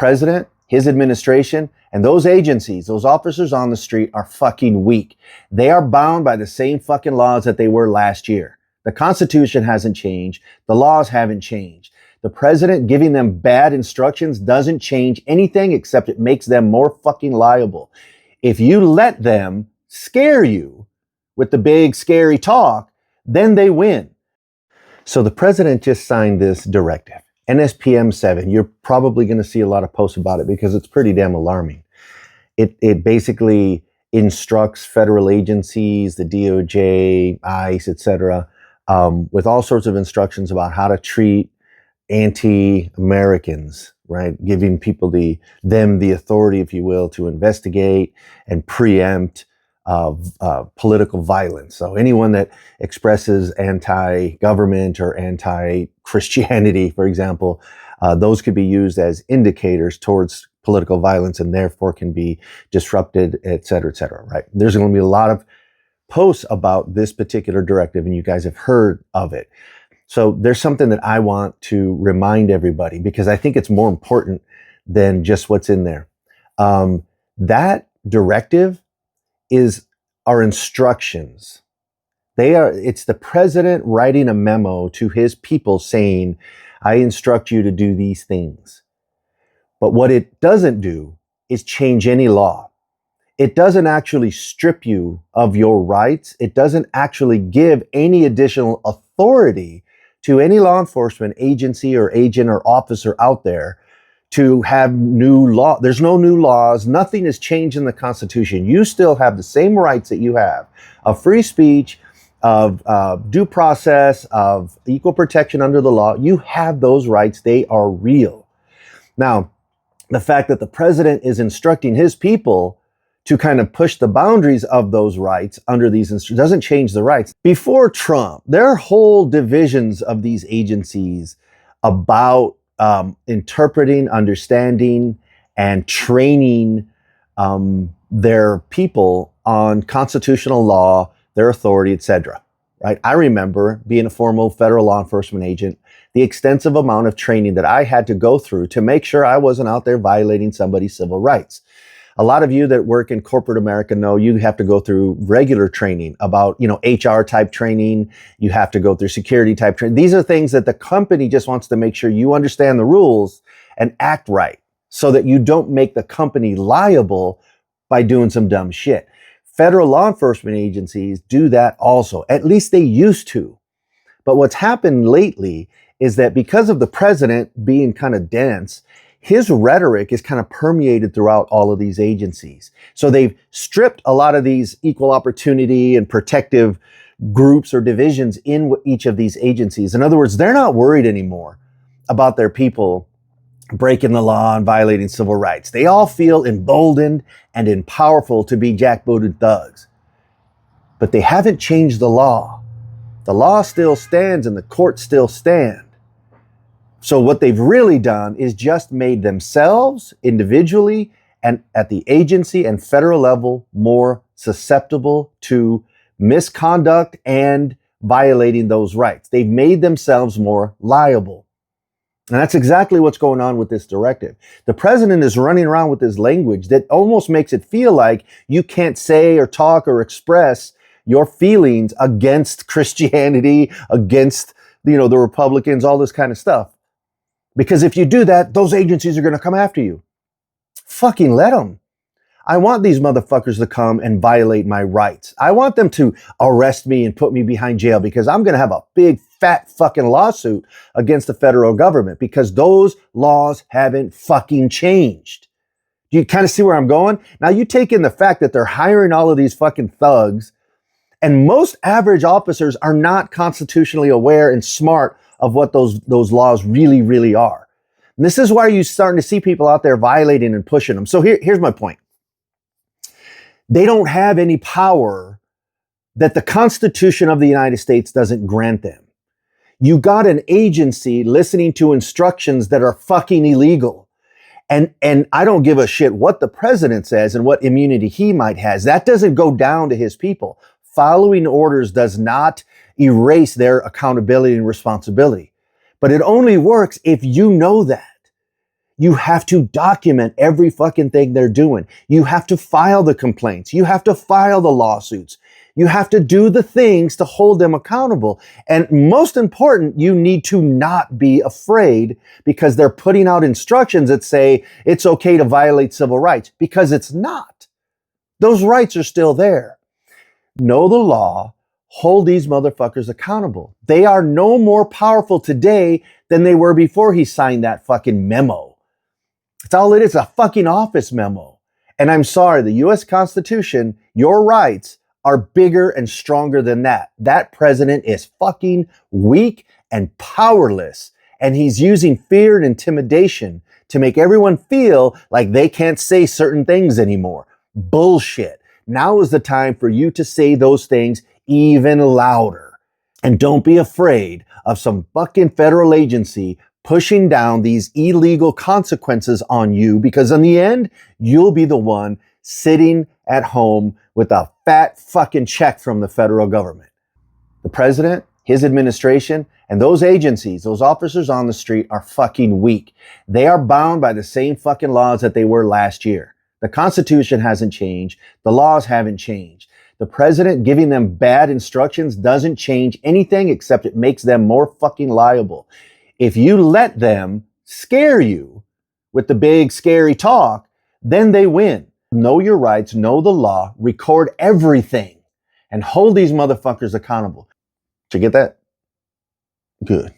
president, his administration, and those agencies, those officers on the street are fucking weak. They are bound by the same fucking laws that they were last year. The Constitution hasn't changed. The laws haven't changed. The president giving them bad instructions doesn't change anything except it makes them more fucking liable. If you let them scare you with the big scary talk, then they win. So the president just signed this directive, NSPM-7. You're probably going to see a lot of posts about it because it's pretty damn alarming. It basically instructs federal agencies, the DOJ, ICE, etc., with all sorts of instructions about how to treat anti-Americans, right? Giving people the authority, if you will, to investigate and preempt political violence. So anyone that expresses anti-government or anti-Christianity, for example, those could be used as indicators towards political violence and therefore can be disrupted, et cetera, right? There's going to be a lot of posts about this particular directive, and you guys have heard of it. So there's something that I want to remind everybody because I think it's more important than just what's in there. That directive are instructions. It's the president writing a memo to his people saying, I instruct you to do these things. But what it doesn't do is change any law. It doesn't actually strip you of your rights. It doesn't actually give any additional authority to any law enforcement agency or agent or officer out there to have new law. There's no new laws. Nothing has changed in the Constitution. You still have the same rights that you have of free speech, of due process, of equal protection under the law. You have those rights. They are real. Now, the fact that the president is instructing his people to kind of push the boundaries of those rights under these instructions doesn't change the rights. Before Trump, there are whole divisions of these agencies about interpreting, understanding, and training their people on constitutional law, their authority, etc. Right? I remember being a former federal law enforcement agent, the extensive amount of training that I had to go through to make sure I wasn't out there violating somebody's civil rights. A lot of you that work in corporate America know you have to go through regular training about, HR type training. You have to go through security type training. These are things that the company just wants to make sure you understand the rules and act right so that you don't make the company liable by doing some dumb shit. Federal law enforcement agencies do that also. At least they used to. But what's happened lately is that because of the president being kind of dense, his rhetoric is kind of permeated throughout all of these agencies. So they've stripped a lot of these equal opportunity and protective groups or divisions in each of these agencies. In other words, they're not worried anymore about their people breaking the law and violating civil rights. They all feel emboldened and powerful to be jackbooted thugs. But they haven't changed the law. The law still stands and the courts still stand. So what they've really done is just made themselves individually and at the agency and federal level more susceptible to misconduct and violating those rights. They've made themselves more liable. And that's exactly what's going on with this directive. The president is running around with this language that almost makes it feel like you can't say or talk or express your feelings against Christianity, against, the Republicans, all this kind of stuff. Because if you do that, those agencies are going to come after you. Fucking let them. I want these motherfuckers to come and violate my rights. I want them to arrest me and put me behind jail because I'm going to have a big fat fucking lawsuit against the federal government because those laws haven't fucking changed. Do you kind of see where I'm going? Now you take in the fact that they're hiring all of these fucking thugs, and most average officers are not constitutionally aware and smart of what those laws really, really are. And this is why you're starting to see people out there violating and pushing them. So here's my point. They don't have any power that the Constitution of the United States doesn't grant them. You got an agency listening to instructions that are fucking illegal. And I don't give a shit what the president says and what immunity he might have. That doesn't go down to his people. Following orders does not erase their accountability and responsibility. But it only works if you know that. You have to document every fucking thing they're doing. You have to file the complaints. You have to file the lawsuits. You have to do the things to hold them accountable. And most important, you need to not be afraid because they're putting out instructions that say it's okay to violate civil rights, because it's not. Those rights are still there. Know the law. Hold these motherfuckers accountable. They are no more powerful today than they were before he signed that fucking memo. That's all it is, a fucking office memo. And I'm sorry, the US Constitution, your rights are bigger and stronger than that. That president is fucking weak and powerless. And he's using fear and intimidation to make everyone feel like they can't say certain things anymore. Bullshit. Now is the time for you to say those things even louder. And don't be afraid of some fucking federal agency pushing down these illegal consequences on you, because in the end, you'll be the one sitting at home with a fat fucking check from the federal government. The president, his administration, and those agencies, those officers on the street are fucking weak. They are bound by the same fucking laws that they were last year. The Constitution hasn't changed. The laws haven't changed. The president giving them bad instructions doesn't change anything except it makes them more fucking liable. If you let them scare you with the big scary talk, then they win. Know your rights, know the law, record everything, and hold these motherfuckers accountable. Did you get that? Good.